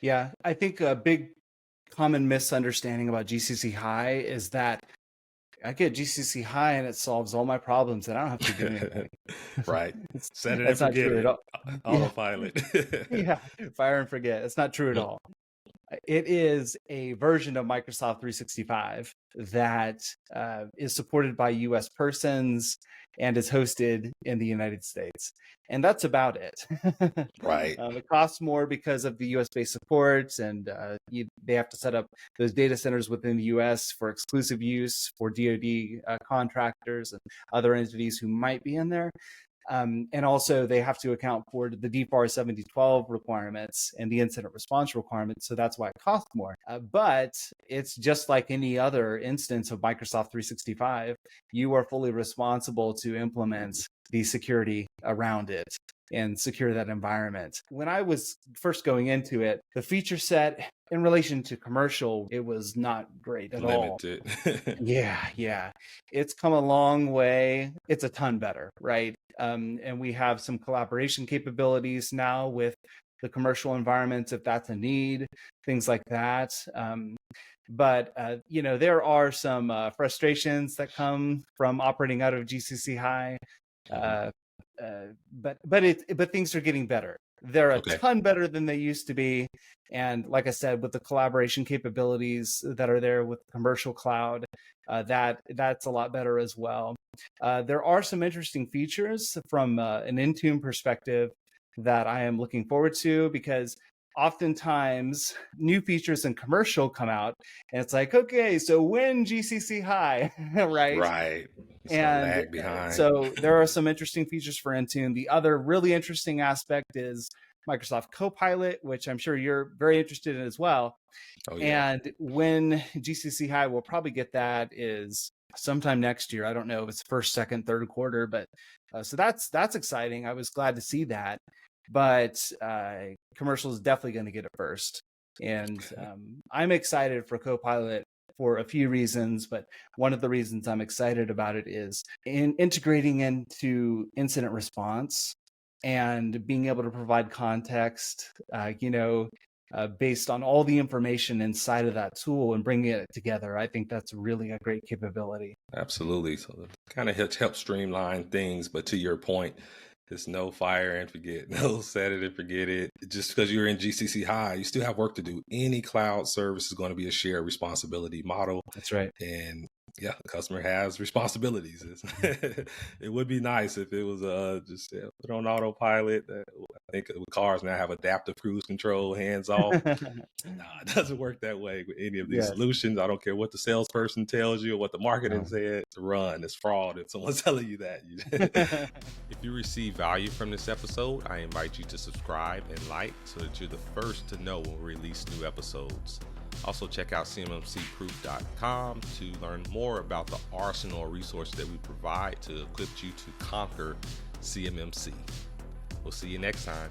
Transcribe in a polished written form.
Yeah, I think a big common misunderstanding about GCC High is that I get GCC High and it solves all my problems and I don't have to do anything. Right. It's, Set it and that's not forget true at it. all. Yeah, Autopilot. yeah, fire and forget. It's not true at all. It is a version of Microsoft 365 that is supported by US persons and is hosted in the United States. And that's about it. Right. It costs more because of the US-based support, and they have to set up those data centers within the US for exclusive use for DoD contractors and other entities who might be in there. And also they have to account for the DFAR 7012 requirements and the incident response requirements. So that's why it costs more. But it's just like any other instance of Microsoft 365. You are fully responsible to implement the security around it and secure that environment. When I was first going into it, the feature set in relation to commercial, it was not great at all. Limited. Yeah. It's come a long way. It's a ton better, right? And we have some collaboration capabilities now with the commercial environments, if that's a need, things like that. But there are some frustrations that come from operating out of GCC High. But things are getting better. They're a ton better than they used to be. And like I said, with the collaboration capabilities that are there with commercial cloud, that's a lot better as well. There are some interesting features from an Intune perspective that I am looking forward to, because oftentimes new features in commercial come out and it's like, okay, so when GCC High, right? Right. And lag behind. so there are some interesting features for Intune. The other really interesting aspect is Microsoft Copilot, which I'm sure you're very interested in as well. Oh, yeah. And when GCC High will probably get that is sometime next year. I don't know if it's first, second, third quarter, but so that's exciting. I was glad to see that. But commercial is definitely going to get it first. And I'm excited for Copilot for a few reasons, but one of the reasons I'm excited about it is in integrating into incident response and being able to provide context, based on all the information inside of that tool and bringing it together. I think that's really a great capability. Absolutely. So it kind of helps streamline things, but to your point, it's no fire and forget, no set it and forget it. Just because you're in GCC High, you still have work to do. Any cloud service is going to be a shared responsibility model. That's right. And yeah, the customer has responsibilities. It would be nice if it was just put on autopilot. I think with cars now have adaptive cruise control, hands off. Nah, it doesn't work that way with any of these solutions. I don't care what the salesperson tells you or what the marketing said to run. It's fraud if someone's telling you that. If you receive value from this episode, I invite you to subscribe and like so that you're the first to know when we release new episodes. Also, check out CMMCproof.com to learn more about the arsenal of resources that we provide to equip you to conquer CMMC. We'll see you next time.